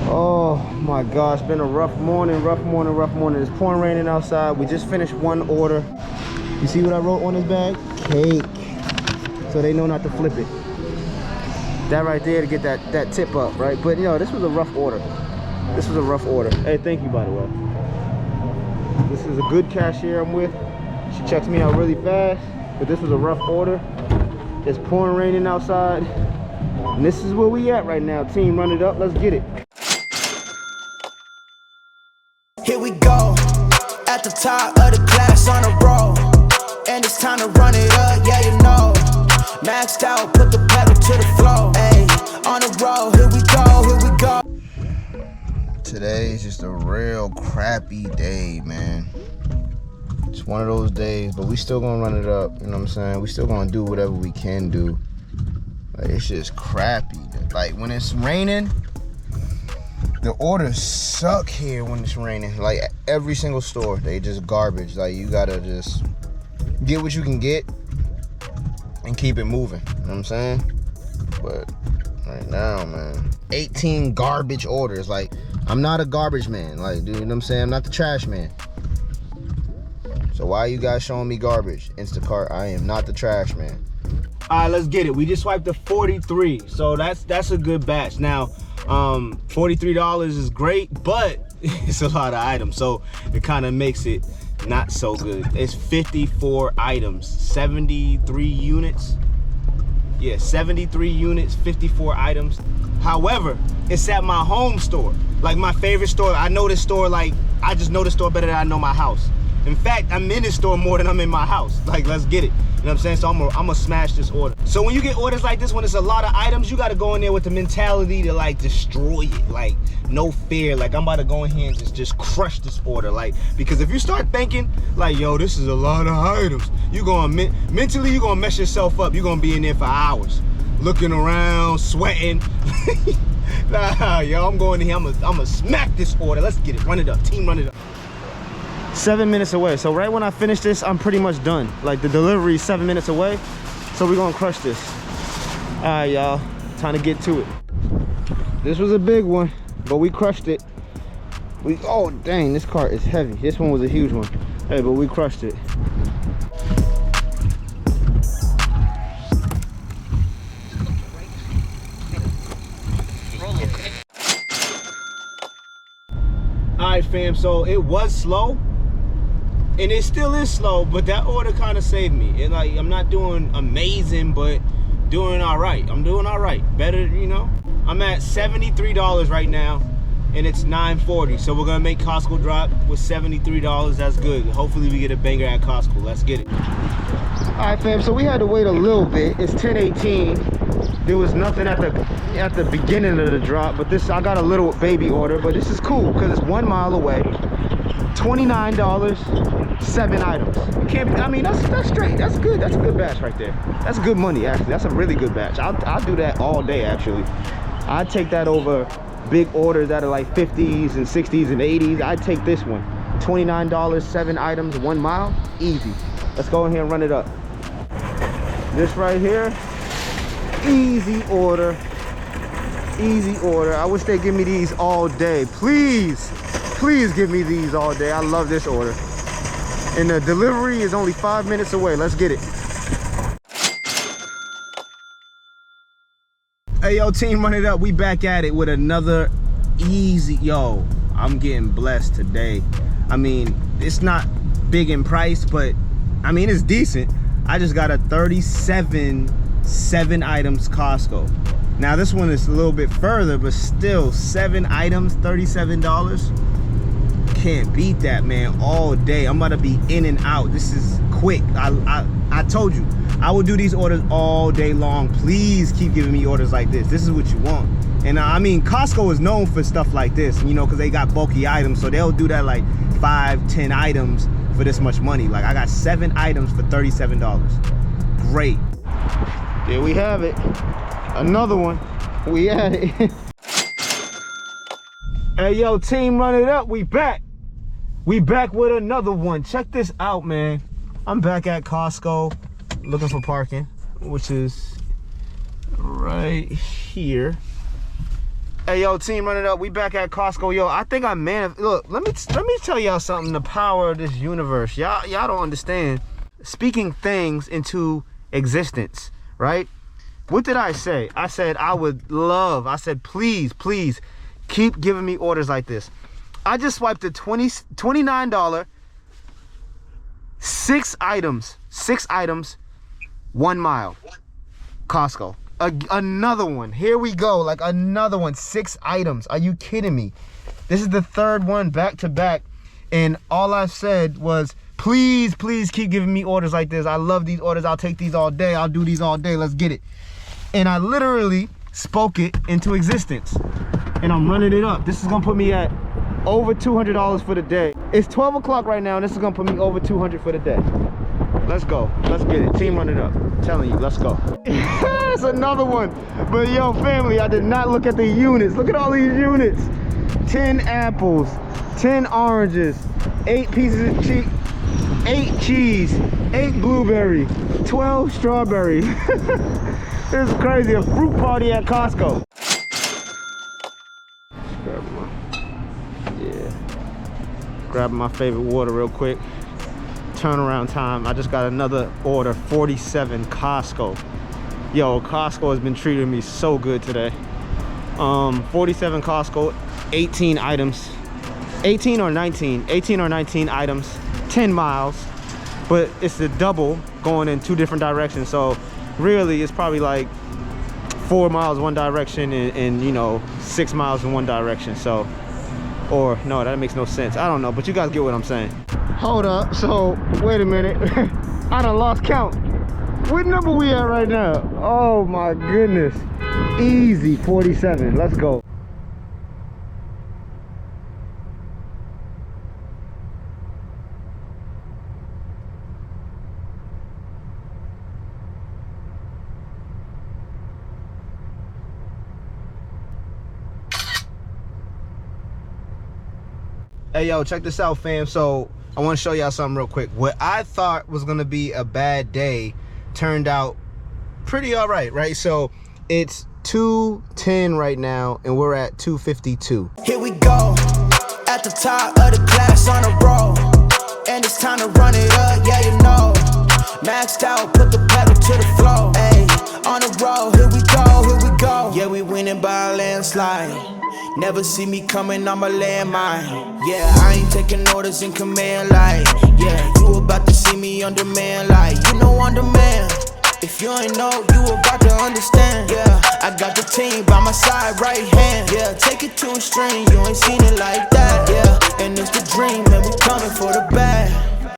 Oh my gosh, been a rough morning. It's pouring raining outside. We just finished one order. You see what I wrote on this bag? Cake. So they know not to flip it. That right there to get that tip up, right? But you know, this was a rough order. Hey, thank you, by the way. This is a good cashier I'm with. She checks me out really fast, but this was a rough order. It's pouring raining outside. And this is where we at right now. Team, run it up. Let's get it. Here we go, at the top of the class on a roll, and it's time to run it up, yeah you know. Maxed out, put the pedal to the floor, ayy, on the road, here we go. Today is just a real crappy day, man. It's one of those days, but we still gonna run it up, you know what I'm saying? We still gonna do whatever we can do. Like, it's just crappy. Like, when it's raining, the orders suck here when it's raining. Like, every single store, they just garbage. Like, you gotta just get what you can get and keep it moving, you know what I'm saying? But right now, man, 18 garbage orders. Like, I'm not a garbage man, like, dude, you know what I'm saying? I'm not the trash man. So why are you guys showing me garbage? Instacart, I am not the trash man. All right, let's get it. We just swiped the 43, so that's a good batch. Now, $43 is great, but it's a lot of items, so it kind of makes it not so good. It's 54 items, 73 units. Yeah, 73 units, 54 items. However, it's at my home store, like my favorite store. I know this store, like, I just know the store better than I know my house. In fact, I'm in this store more than I'm in my house. Like, let's get it. You know what I'm saying? So I'm gonna smash this order. So when you get orders like this, when it's a lot of items, you gotta go in there with the mentality to, like, destroy it. Like, no fear. Like, I'm about to go in here and just crush this order. Like, because if you start thinking, like, yo, this is a lot of items, you gonna, mentally, you're gonna mess yourself up. You're gonna be in there for hours, looking around, sweating. Nah, yo, I'm going in here, I'm gonna smack this order. Let's get it, run it up, team, run it up. 7 minutes away, so right when I finish this, I'm pretty much done. Like, the delivery is 7 minutes away, so we're gonna crush this. All right, y'all, time to get to it. This was a big one, but we crushed it. Oh dang, this cart is heavy. This one was a huge one. Hey, but we crushed it. All right, fam, so it was slow. And it still is slow, but that order kind of saved me. And, like, I'm not doing amazing, but doing all right. I'm doing all right. Better, you know. I'm at $73 right now, and it's $9.40. So we're gonna make Costco drop with $73. That's good. Hopefully we get a banger at Costco. Let's get it. All right, fam. So we had to wait a little bit. It's 10:18. There was nothing at the beginning of the drop, but this, I got a little baby order, but this is cool because it's 1 mile away. $29, 7 items. Can't be, I mean, that's straight. That's good. That's a good batch right there. That's good money, actually. That's a really good batch. I'll do that all day, actually. I'd take that over big orders that are like 50s and 60s and 80s. I'd take this one. $29, 7 items, 1 mile, easy. Let's go in here and run it up. This right here, easy order. Easy order. I wish they'd give me these all day. Please. Please give me these all day. I love this order. And the delivery is only 5 minutes away. Let's get it. Hey, yo, team, run it up. We back at it with another easy. Yo, I'm getting blessed today. I mean, it's not big in price, but I mean, it's decent. I just got a 37 7 items Costco. Now this one is a little bit further, but still 7 items, $37. Can't beat that, man. All day. I'm about to be in and out. This is quick. I told you I would do these orders all day long. Please keep giving me orders like this. This is what you want. And I mean, Costco is known for stuff like this, you know, because they got bulky items, so they'll do that like 5, 10 items for this much money. Like, I got 7 items for $37. Great. There we have it. Another one. We at it. Hey, yo, team, run it up. We back. We back with another one. Check this out, man. I'm back at Costco looking for parking, which is right here. Hey, yo, team, run it up. We back at Costco. Yo, I think I look, let me tell y'all something. The power of this universe. Y'all don't understand. Speaking things into existence, right? What did I say? I said I said please keep giving me orders like this. I just swiped a $29, 6 items, 1 mile. Costco. Another one. Here we go. Like another one. 6 items. Are you kidding me? This is the 3rd one back to back. And all I said was, please keep giving me orders like this. I love these orders. I'll take these all day. I'll do these all day. Let's get it. And I literally spoke it into existence. And I'm running it up. This is going to put me at over $200 for the day. It's 12 o'clock right now, and this is going to put me over $200 for the day. Let's go. Let's get it. Team, run it up. I'm telling you, let's go. It's another one. But yo, family, I did not look at the units. Look at all these units. 10 apples, 10 oranges, 8 pieces of cheese, 8 cheese, 8 blueberry, 12 strawberry. This is crazy. A fruit party at Costco. Grabbing my favorite water real quick. Turnaround time. I just got another order. 47 Costco. Yo, Costco has been treating me so good today. 47 Costco, 18 items, 18 or 19 items, 10 miles, but it's the double going in 2 different directions. So really it's probably like 4 miles one direction and you know, 6 miles in one direction. So, or no, that makes no sense. I don't know, but you guys get what I'm saying. Hold up, so wait a minute. I done lost count. What number we at right now? Oh my goodness. Easy 47. Let's go. Hey yo, check this out, fam. So I want to show y'all something real quick. What I thought was gonna be a bad day turned out pretty all right, right? So it's 2:10 right now and we're at 2:52. Here we go, at the top of the class on a roll, and it's time to run it up, yeah, you know. Maxed out, put the pedal to the floor, ayy, on the road, here we go. Yeah, we winning by a landslide. Never see me coming on my landmine. Yeah, I ain't taking orders in command like, yeah, you about to see me on demand like, you know, on demand. If you ain't know, you about to understand. Yeah, I got the team by my side, right hand. Yeah, take it to a string, you ain't seen it like that. Yeah, and it's the dream, and we coming for the bag.